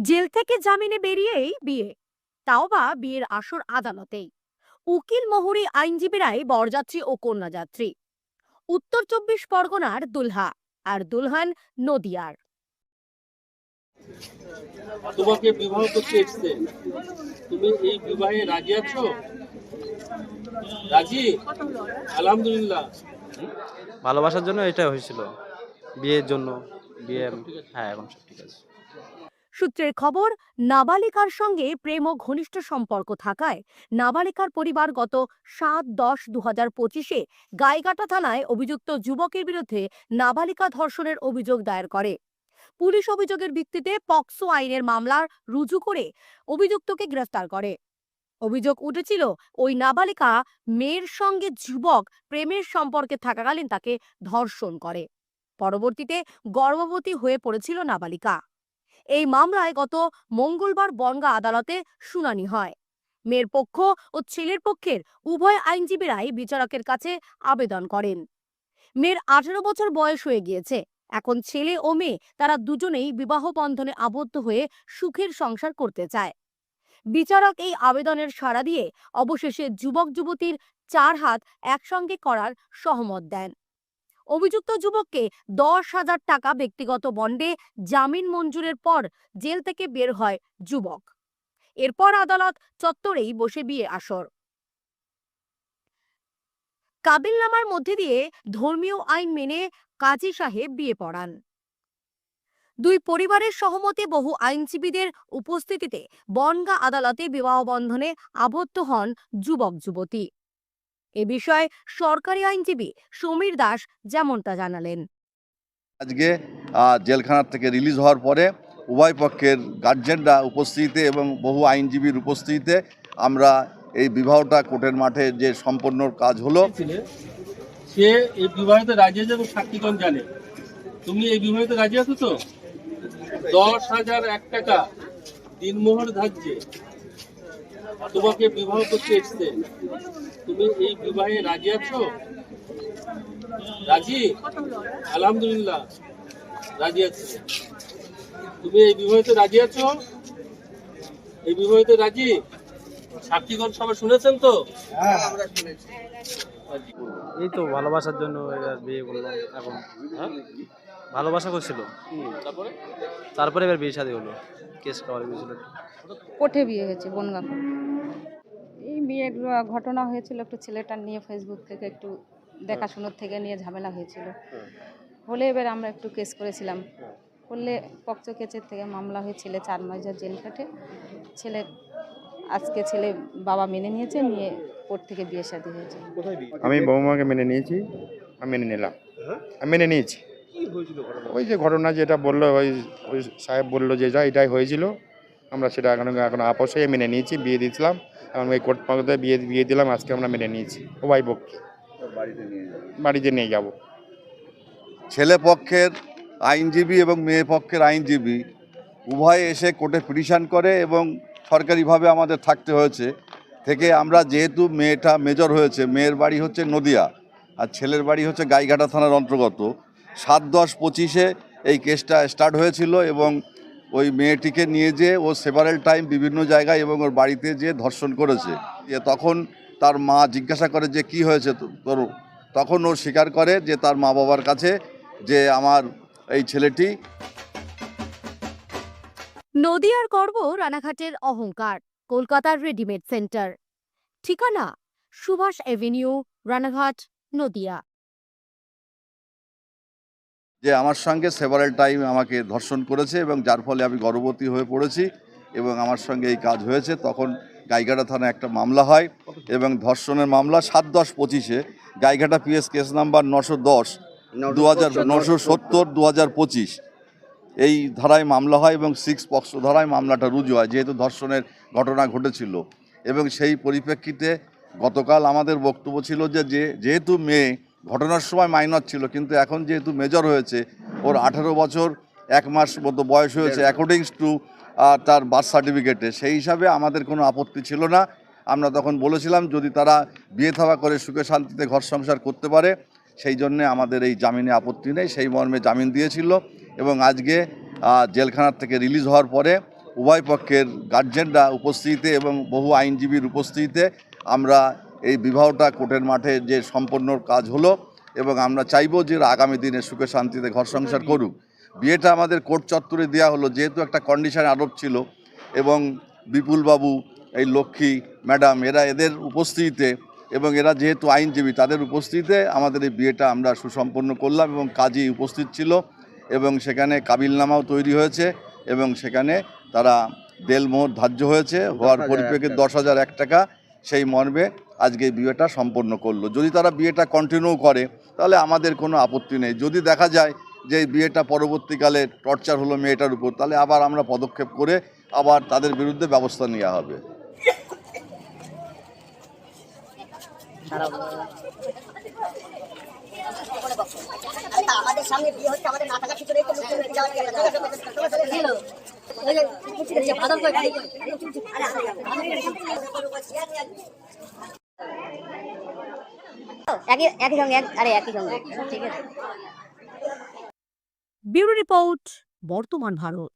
Jail থেকে জামিনে বেরিয়েই বিয়ে, তাও বা বিয়ের আসর আদালতেই। উকিল মোহরি আইনজীবীরাই বরযাত্রী ও কন্যাযাত্রী। উত্তর 24 পরগনার দুলহা আর দুলহান নদিয়ার। তোমাকে বিবাহ করতে এসছে, তুমি এই বিবাহে রাজি আছো? রাজি? আলহামদুলিল্লাহ। ভালোবাসার জন্য এটা হয়েছিল, বিয়ের জন্য। বিয়ে হ্যাঁ, এখন সব ঠিক আছে। সূত্রের খবর, নাবালিকার সঙ্গে প্রেম ও ঘনিষ্ঠ সম্পর্ক থাকায় নাবালিকার পরিবার গত 7-10-2025-এ গাইঘাটা থানায় অভিযুক্ত যুবকের বিরুদ্ধে নাবালিকা ধর্ষণের অভিযোগ দায়ের করে। পুলিশ অভিযোগের ভিত্তিতে পক্সো আইনের মামলা রুজু করে অভিযুক্তকে গ্রেফতার করে। অভিযোগ উঠেছিল, ওই নাবালিকা মেয়ের সঙ্গে যুবক প্রেমের সম্পর্কে থাকাকালীন তাকে ধর্ষণ করে। পরবর্তীতে গর্ভবতী হয়ে পড়েছিল নাবালিকা। এই মামলায় গত মঙ্গলবার বনগাঁ আদালতে শুনানি হয়। মেয়ের পক্ষ ও ছেলের পক্ষের উভয় আইনজীবীরাই বিচারকের কাছে আবেদন করেন। মেয়ের 18 বছর বয়স হয়ে গিয়েছে। এখন ছেলে ও মেয়ে তারা দুজনেই বিবাহ বন্ধনে আবদ্ধ হয়ে সুখের সংসার করতে চায়। বিচারক এই আবেদনের সাড়া দিয়ে অবশেষে যুবক যুবতীর 4 হাত একসঙ্গে করার সহমত দেন। অভিযুক্ত যুবককে 10,000 টাকা ব্যক্তিগত বন্ডে জামিন মঞ্জুরের পর জেল থেকে বের হয় যুবক। এরপর আদালত চত্বরেই বসে বিয়ে আসর। কাবিলনামার মধ্যে দিয়ে ধর্মীয় আইন মেনে কাজী সাহেব বিয়ে পড়ান। দুই পরিবারের সহমতে বহু আইনজীবীদের উপস্থিতিতে বনগাঁ আদালতে বিবাহ বন্ধনে আবদ্ধ হন যুবক যুবতী। এ বিষয়ে সরকারি আইনজীবী সমীর দাস যেমনটা জানালেন। আজকে জেলখানার থেকে রিলিজ হওয়ার পরে উভয় পক্ষের গার্জেনরা উপস্থিতিতে এবং বহু আইনজীবীর উপস্থিতিতে আমরা এই বিবাহটা কোর্টের মাঠে যে সম্পন্ন কাজ হলো। সে এই বিবাহিত রাজি আছে এবং সাক্ষীগণ জানে। তুমি এই বিবাহিত রাজি আছো তো? 10,001 টাকা দিনমোহর ধার্যে তোমাকে বিবাহ করতে এসছে, তুমি এই বিবাহে রাজি আছো? রাজি? আলহামদুলিল্লাহ, রাজি আছি। তুমি এই বিবাহিতে রাজি আছো? এই বিবাহিতে রাজি? সাক্ষীগণ সবাই শুনেছেন তো? আমরা শুনেছি। এই তো ভালোবাসার জন্য এবার বিয়ে করলাম। এখন ভালোবাসা করছিল, তারপরে এবার বিয়ে শাদী হলো। কেস খাওয়ার গিয়েছিল একটু। কোর্টে বিয়ে হয়েছে, বনগাঁ কোর্ট। এই বিয়ের ঘটনা হয়েছিল একটু ছেলেটার নিয়ে, ফেসবুক থেকে একটু দেখাশোনার থেকে নিয়ে ঝামেলা হয়েছিল। হলে এবার আমরা একটু কেস করেছিলাম। করলে পক্সো কেসের থেকে মামলা হয়ে ছেলে 4 মাস জেল কাটে। ছেলে আজকে ছেলে বাবা মেনে নিয়েছে, নিয়ে কোর্ট থেকে বিয়ে শাদী হয়েছে। আমি বৌমাকে মেনে নিয়েছি, আমি মেনে নিলাম, আমি মেনে নিয়েছি। ওই যে ঘটনা যেটা বললো, ওই ওই সাহেব বললো যে যা এটাই হয়েছিল, আমরা সেটা এখন আপোষ হয়ে মেনে নিয়েছি, বিয়ে দিয়েছিলাম। এখন ওই কোর্ট পক্ষে বিয়ে দিলাম, আজকে আমরা মেনে নিয়েছি। উভয় পক্ষে বাড়িতে নিয়ে যাব। ছেলে পক্ষের আইনজীবী এবং মেয়ে পক্ষের আইনজীবী উভয়ে এসে কোর্টে পিটিশন করে এবং সরকারিভাবে আমাদের থাকতে হয়েছে। থেকে আমরা যেহেতু মেয়েটা মেজর হয়েছে, মেয়ের বাড়ি হচ্ছে নদিয়া আর ছেলের বাড়ি হচ্ছে গাইঘাটা থানার অন্তর্গত, 7-10-25-এ এই কেসটা স্টার্ট হয়েছিল এবং ওই মেয়েটিকে নিয়ে যেয়ে ও সেভারেল টাইম বিভিন্ন জায়গায় এবং ওর বাড়িতে যেয়ে ধর্ষণ করেছে। তখন তার মা জিজ্ঞাসা করে যে কি হয়েছে তোর, তখন ও স্বীকার করে যে তার মা বাবার কাছে যে আমার এই ছেলেটি। নদিয়ার গর্ব, রানাঘাটের অহংকার, কলকাতার রেডিমেড সেন্টার। ঠিকানা সুভাষ এভিনিউ, রানাঘাট, নদিয়া। যে আমার সঙ্গে সেভারেল টাইম আমাকে ধর্ষণ করেছে এবং যার ফলে আমি গর্ভবতী হয়ে পড়েছি এবং আমার সঙ্গে এই কাজ হয়েছে। তখন গাইঘাটা থানায় একটা মামলা হয় এবং ধর্ষণের মামলা 7-10-25-এ গাইঘাটা পিএস কেস নাম্বার 970/2025 এই ধারায় মামলা হয় এবং 6 পক্সো ধারায় মামলাটা রুজু হয়, যেহেতু ধর্ষণের ঘটনা ঘটেছিল। এবং সেই পরিপ্রেক্ষিতে গতকাল আমাদের বক্তব্য ছিল যে যেহেতু মেয়ে ঘটনার সময় মাইনর ছিল, কিন্তু এখন যেহেতু মেজর হয়েছে, ওর 18 বছর 1 মাস মতো বয়স হয়েছে অ্যাকর্ডিংস টু তার বার্থ সার্টিফিকেটে, সেই হিসাবে আমাদের কোনো আপত্তি ছিল না। আমরা তখন বলেছিলাম যদি তারা বিয়ে থাবা করে সুখে শান্তিতে ঘর সংসার করতে পারে, সেই জন্যে আমাদের এই জামিনে আপত্তি নেই, সেই মর্মে জামিন দিয়েছিল। এবং আজকে জেলখানার থেকে রিলিজ হওয়ার পরে উভয় পক্ষের গার্জেনরা উপস্থিতিতে এবং বহু আইনজীবীর উপস্থিতিতে আমরা এই বিবাহটা কোর্টের মাঠে যে সম্পন্ন কাজ হলো এবং আমরা চাইবো যে আগামী দিনে সুখে শান্তিতে ঘর সংসার করুক। বিয়েটা আমাদের কোর্ট চত্বরে দেওয়া হলো যেহেতু একটা কন্ডিশন আরোপ ছিল এবং বিপুলবাবু, এই লক্ষ্মী ম্যাডাম, এদের উপস্থিতিতে এবং এরা যেহেতু আইনজীবী তাদের উপস্থিতিতে আমাদের এই বিয়েটা আমরা সুসম্পন্ন করলাম এবং কাজী উপস্থিত ছিল এবং সেখানে কাবিলনামাও তৈরি হয়েছে এবং সেখানে তারা দেলমোহর ধার্য হয়েছে, হওয়ার পরিপ্রেক্ষিতে 10,001 টাকা সেই মর্মে আজকে এই বিয়েটা সম্পন্ন করলো। যদি তারা বিয়েটা কন্টিনিউ করে তাহলে আমাদের কোনো আপত্তি নেই। যদি দেখা যায় যে এই বিয়েটা পরবর্তীকালে টর্চার হলো মেয়েটার উপর, তাহলে আবার আমরা পদক্ষেপ করে আবার তাদের বিরুদ্ধে ব্যবস্থা নেওয়া হবে। আমাদের সামনে বিয়ে হচ্ছে, আমাদের না থাকার কিছু নেই, একই সঙ্গে একই সঙ্গে ঠিক আছে। ব্যুরো রিপোর্ট, বর্তমান ভারত।